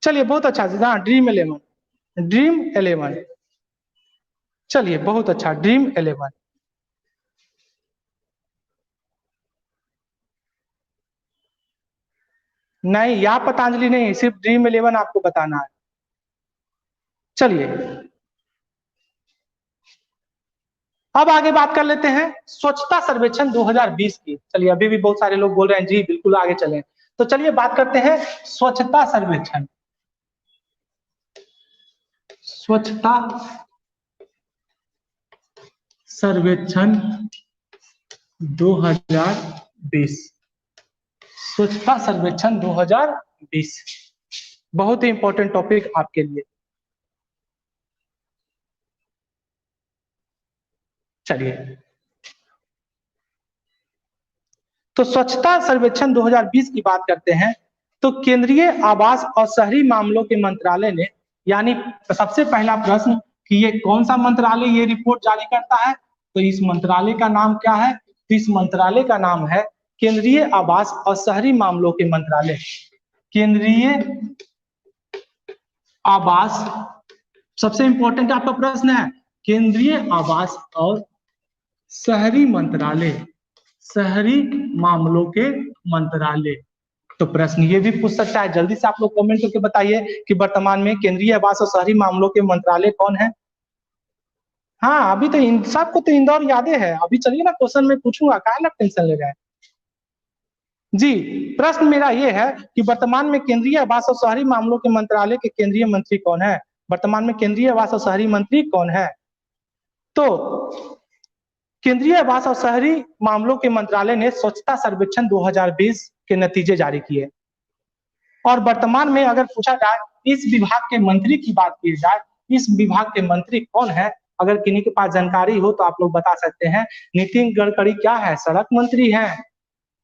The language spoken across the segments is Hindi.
चलिए बहुत अच्छा, हाँ ड्रीम 11, ड्रीम 11, चलिए बहुत अच्छा, ड्रीम 11। नहीं, या पतंजलि नहीं, सिर्फ ड्रीम 11 आपको बताना है। चलिए अब आगे बात कर लेते हैं स्वच्छता सर्वेक्षण 2020 की। चलिए अभी भी बहुत सारे लोग बोल रहे हैं जी बिल्कुल आगे चलें, तो चलिए बात करते हैं स्वच्छता सर्वेक्षण। स्वच्छता सर्वेक्षण 2020, स्वच्छता सर्वेक्षण 2020 बहुत ही इंपॉर्टेंट टॉपिक आपके लिए। चलिए तो स्वच्छता सर्वेक्षण 2020 की बात करते हैं, तो केंद्रीय आवास और शहरी मामलों के मंत्रालय ने, यानी सबसे पहला प्रश्न कि ये कौन सा मंत्रालय ये रिपोर्ट जारी करता है, तो इस मंत्रालय का नाम क्या है, तो इस मंत्रालय का नाम है केंद्रीय आवास और शहरी मामलों के मंत्रालय। केंद्रीय आवास, सबसे इंपॉर्टेंट आपका प्रश्न है केंद्रीय आवास और शहरी मंत्रालय, शहरी मामलों के मंत्रालय। तो प्रश्न ये भी पूछ सकता है, जल्दी से आप लोग कमेंट करके बताइए कि वर्तमान में केंद्रीय आवास और शहरी मामलों के मंत्रालय कौन है। हाँ अभी तो इन सबको तो इंदौर यादें है। अभी चलिए ना क्वेश्चन में पूछूंगा, काहे ना टेंशन ले रहे हैं जी। प्रश्न मेरा ये है कि वर्तमान में केंद्रीय आवास और शहरी मामलों के मंत्रालय के केंद्रीय मंत्री कौन है, वर्तमान में केंद्रीय आवास और शहरी मंत्री कौन है। तो केंद्रीय आवास और शहरी मामलों के मंत्रालय ने स्वच्छता सर्वेक्षण 2020 के नतीजे जारी किए, और वर्तमान में अगर पूछा जाए इस विभाग के मंत्री की बात की जाए, इस विभाग के मंत्री कौन है, अगर किन्हीं के पास जानकारी हो तो आप लोग बता सकते हैं। नितिन गडकरी क्या है, सड़क मंत्री हैं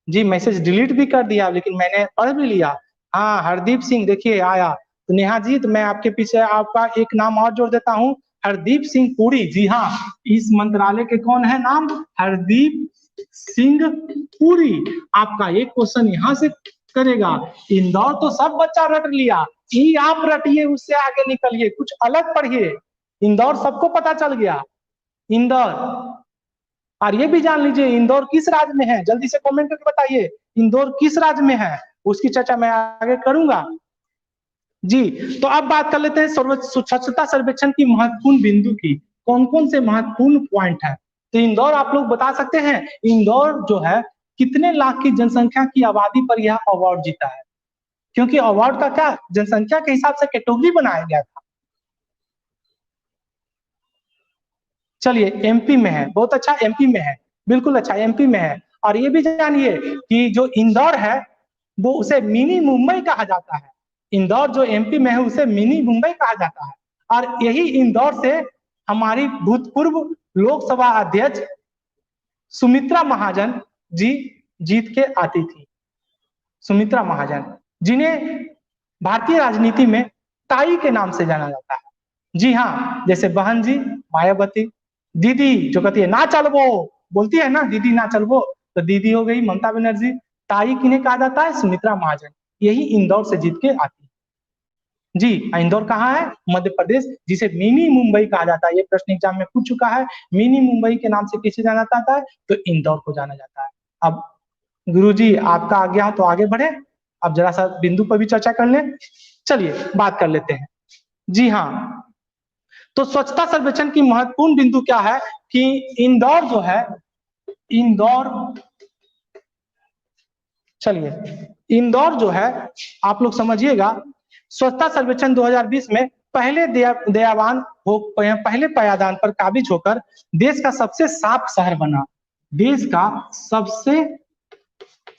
जी। मैसेज डिलीट भी कर दिया लेकिन मैंने पढ़ भी लिया। हाँ हरदीप सिंह देखिए आया, तो नेहा जी तो मैं आपके पीछे आपका एक नाम और जोड़ देता हूँ, हरदीप सिंह पुरी। जी हाँ, इस मंत्रालय के कौन है नाम, हरदीप सिंह पुरी। आपका एक क्वेश्चन यहाँ से करेगा। इंदौर तो सब बच्चा रट लिया, ई आप रटिए, उससे आगे निकलिए, कुछ अलग पढ़िए। इंदौर सबको पता चल गया, इंदौर। और ये भी जान लीजिए इंदौर किस राज्य में है, जल्दी से कमेंट करके बताइए इंदौर किस राज्य में है, उसकी चर्चा मैं आगे करूंगा जी। तो अब बात कर लेते हैं स्वच्छता सर्वेक्षण की महत्वपूर्ण बिंदु की, कौन कौन से महत्वपूर्ण पॉइंट है। तो इंदौर आप लोग बता सकते हैं, इंदौर जो है कितने लाख की जनसंख्या की आबादी पर यह अवार्ड जीता है, क्योंकि अवार्ड का क्या जनसंख्या के हिसाब से कैटेगरी बनाया गया था। चलिए एमपी में है, बहुत अच्छा, एमपी में है, बिल्कुल अच्छा एमपी में है। और ये भी जानिए कि जो इंदौर है वो उसे मिनी मुंबई कहा जाता है। इंदौर जो एमपी में है उसे मिनी मुंबई कहा जाता है। और यही इंदौर से हमारी भूतपूर्व लोकसभा अध्यक्ष सुमित्रा महाजन जी जीत के आती थी। सुमित्रा महाजन जिन्हें भारतीय राजनीति में ताई के नाम से जाना जाता है। जी हाँ, जैसे बहन जी मायावती, दीदी जो कहती है ना चलबो, बोलती है ना दीदी ना चलबो, तो दीदी हो गई ममता बनर्जी। ताई किन्हें कहा जाता है, सुमित्रा महाजन, यही इंदौर से जीत के आती है जी। इंदौर कहाँ है, मध्य प्रदेश, जिसे मिनी मुंबई कहा जाता है। ये प्रश्न एग्जाम में पूछ चुका है, मिनी मुंबई के नाम से किसे जाना जाता है, तो इंदौर को जाना जाता है। अब गुरुजी आपका आज्ञा हो तो आगे बढ़े, अब जरा सा बिंदु पर भी चर्चा कर लें। चलिए बात कर लेते हैं जी हाँ। तो स्वच्छता सर्वेक्षण की महत्वपूर्ण बिंदु क्या है कि इंदौर जो है, इंदौर, चलिए इंदौर जो है आप लोग समझिएगा, स्वच्छता सर्वेक्षण 2020 में पहले दयावान हो, पहले पायदान पर काबिज होकर देश का सबसे साफ शहर बना, देश का सबसे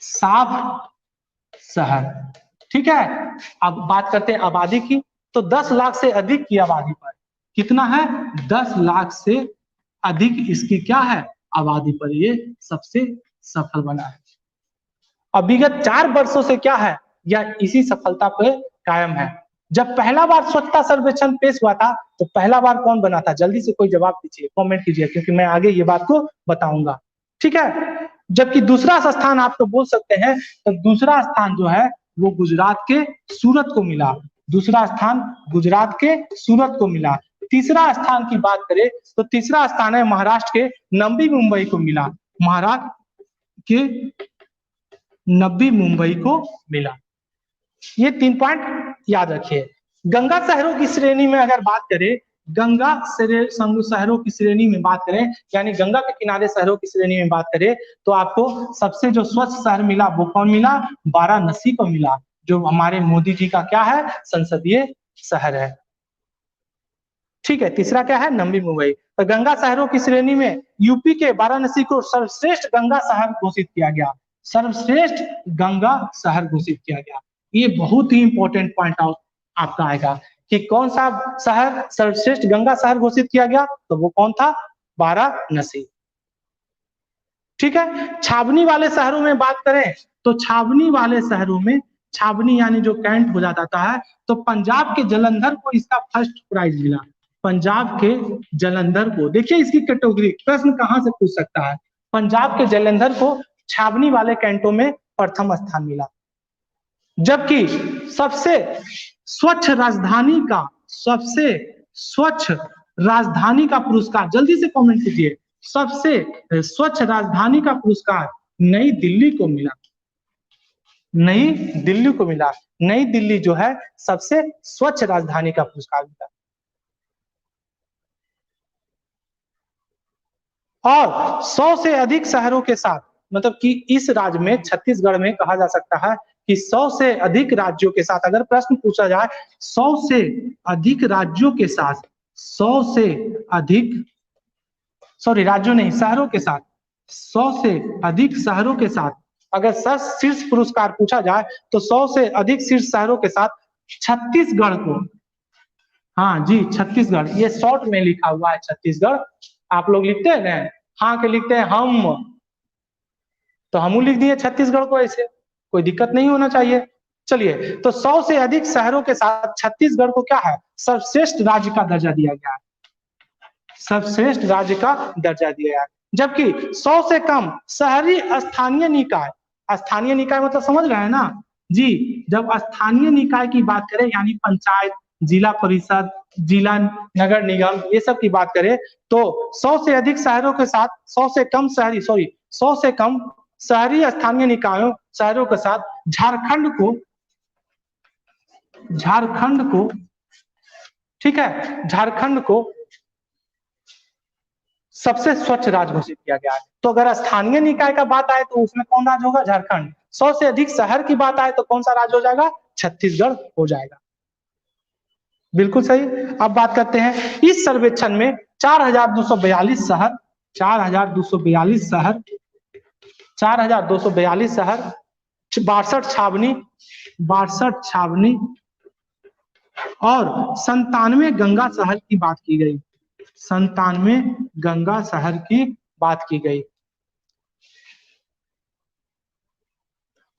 साफ शहर। ठीक है, अब बात करते हैं आबादी की, तो 10 लाख से अधिक की आबादी पर, कितना है 10 लाख से अधिक इसकी क्या है आबादी पर ये सबसे सफल बना है। अब विगत 4 वर्षों से क्या है, यह इसी सफलता पे कायम है। जब पहला बार स्वच्छता सर्वेक्षण पेश हुआ था तो पहला बार कौन बना था, जल्दी से कोई जवाब दीजिए, कमेंट कीजिए, क्योंकि मैं आगे ये बात को बताऊंगा। ठीक है, जबकि दूसरा स्थान आप तो बोल सकते हैं, तो दूसरा स्थान जो है वो गुजरात के सूरत को मिला। दूसरा स्थान गुजरात के सूरत को मिला। तीसरा स्थान की बात करें तो तीसरा स्थान है महाराष्ट्र के नवी मुंबई को मिला। महाराष्ट्र के नवी मुंबई को मिला। ये 3 पॉइंट याद रखिए। गंगा शहरों की श्रेणी में अगर बात करें, गंगा शहरों की श्रेणी में बात करें, यानी गंगा के किनारे शहरों की श्रेणी में बात करें, तो आपको सबसे जो स्वच्छ शहर मिला वो कौन मिला? वाराणसी को मिला, जो हमारे मोदी जी का क्या है? संसदीय शहर है। ठीक है, तीसरा क्या है? नवी मुंबई। तो गंगा शहरों की श्रेणी में यूपी के वाराणसी को सर्वश्रेष्ठ गंगा शहर घोषित किया गया। सर्वश्रेष्ठ गंगा शहर घोषित किया गया। ये बहुत ही इंपॉर्टेंट पॉइंट आपका आएगा कि कौन सा शहर सर्वश्रेष्ठ गंगा शहर घोषित किया गया, तो वो कौन था? वाराणसी। ठीक है, छावनी वाले शहरों में बात करें तो छावनी वाले शहरों में, छावनी यानी जो कैंट हो जाता है, तो पंजाब के जालंधर को इसका फर्स्ट प्राइज मिला। पंजाब के जालंधर को, देखिए इसकी कैटेगरी, प्रश्न कहां से पूछ सकता है। पंजाब के जालंधर को छावनी वाले कैंटों में प्रथम स्थान मिला। जबकि सबसे स्वच्छ राजधानी का, सबसे स्वच्छ राजधानी का पुरस्कार, जल्दी से कमेंट कीजिए, सबसे स्वच्छ राजधानी का पुरस्कार नई दिल्ली को मिला। नई दिल्ली को मिला। नई दिल्ली जो है सबसे स्वच्छ राजधानी का पुरस्कार मिला। और 100 से अधिक शहरों के साथ, मतलब कि इस राज्य में, छत्तीसगढ़ में कहा जा सकता है कि 100 से अधिक राज्यों के साथ अगर प्रश्न पूछा जाए, 100 से अधिक राज्यों के साथ, 100 से अधिक, सॉरी राज्यों नहीं, शहरों के साथ, 100 से अधिक शहरों के साथ अगर शीर्ष पुरस्कार पूछा जाए तो 100 से अधिक शीर्ष शहरों के साथ छत्तीसगढ़ को, हाँ जी छत्तीसगढ़, ये शॉर्ट में लिखा हुआ है छत्तीसगढ़। आप लोग लिखते हैं ना, हाँ के लिखते हैं हम, तो हम लिख दिए छत्तीसगढ़ को, ऐसे कोई दिक्कत नहीं होना चाहिए। चलिए, तो 100 से अधिक शहरों के साथ छत्तीसगढ़ को क्या है? सर्वश्रेष्ठ राज्य का दर्जा दिया गया है। सर्वश्रेष्ठ राज्य का दर्जा दिया गया है। जबकि 100 से कम शहरी स्थानीय निकाय, स्थानीय निकाय मतलब समझ रहे हैं ना जी, जब स्थानीय निकाय की बात करें यानी पंचायत, जिला परिषद, जिला नगर निगम, ये सब की बात करें, तो 100 से अधिक शहरों के साथ 100 से कम शहरी, सॉरी 100 से कम शहरी स्थानीय निकायों शहरों के साथ झारखंड को, ठीक है, झारखंड को सबसे स्वच्छ राज्य घोषित किया गया है। तो अगर स्थानीय निकाय का बात आए तो उसमें कौन राज्य होगा? झारखंड। 100 से अधिक शहर की बात आए तो कौन सा राज्य हो जाएगा? छत्तीसगढ़ हो जाएगा। बिल्कुल सही। अब बात करते हैं, इस सर्वेक्षण में 4242 शहर, 4242 शहर, 4242 शहर, 62 छावनी, 62 छावनी और 97 गंगा शहर की बात की गई। 97 गंगा शहर की बात की गई।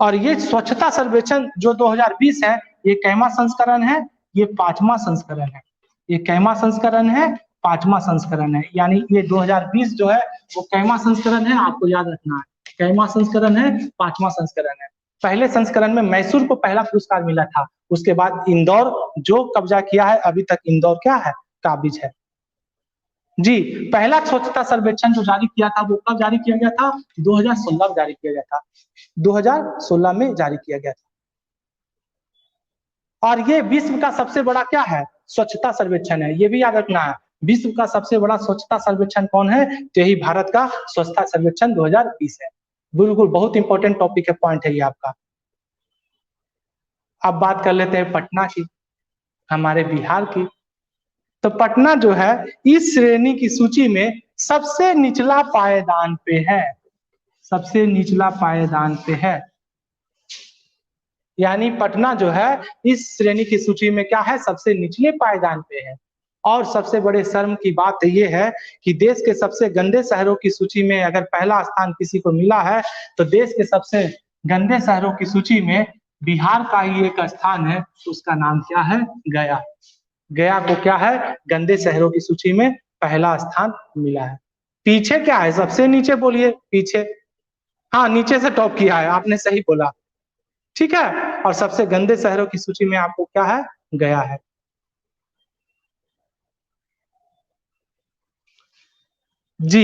और ये स्वच्छता सर्वेक्षण जो 2020 है, ये कैमा संस्करण है? ये 5वां संस्करण है। ये कैमा संस्करण है? 5वां संस्करण है। यानी ये 2020 जो है वो कैमा संस्करण है, आपको याद रखना है। कैमा संस्करण है, 5वां संस्करण है। पहले संस्करण में मैसूर को पहला पुरस्कार मिला था, उसके बाद इंदौर जो कब्जा किया है, अभी तक इंदौर क्या है? काबिज है जी। पहला स्वच्छता सर्वेक्षण जो जारी किया था वो कब जारी किया गया था? 2016 में जारी किया गया था। 2016 में जारी किया गया था। और ये विश्व का सबसे बड़ा क्या है? स्वच्छता सर्वेक्षण है। ये भी याद रखना है, विश्व का सबसे बड़ा स्वच्छता सर्वेक्षण कौन है? यही भारत का स्वच्छता सर्वेक्षण 2020 है। बिल्कुल बहुत इंपॉर्टेंट टॉपिक है, पॉइंट है ये आपका। अब बात कर लेते हैं पटना की, हमारे बिहार की। तो पटना जो है इस श्रेणी की सूची में सबसे निचला पायदान पे है, सबसे निचला पायदान पे है। यानी पटना जो है इस श्रेणी की सूची में क्या है? सबसे निचले पायदान पे है। और सबसे बड़े शर्म की बात यह है कि देश के सबसे गंदे शहरों की सूची में अगर पहला स्थान किसी को मिला है तो देश के सबसे गंदे शहरों की सूची में बिहार का ही एक स्थान है, उसका नाम क्या है? गया। गया को क्या है? गंदे शहरों की सूची में पहला स्थान मिला है। पीछे क्या है? सबसे नीचे बोलिए, पीछे, हाँ नीचे से टॉप किया है, आपने सही बोला, ठीक है। और सबसे गंदे शहरों की सूची में आपको क्या है? गया है। जी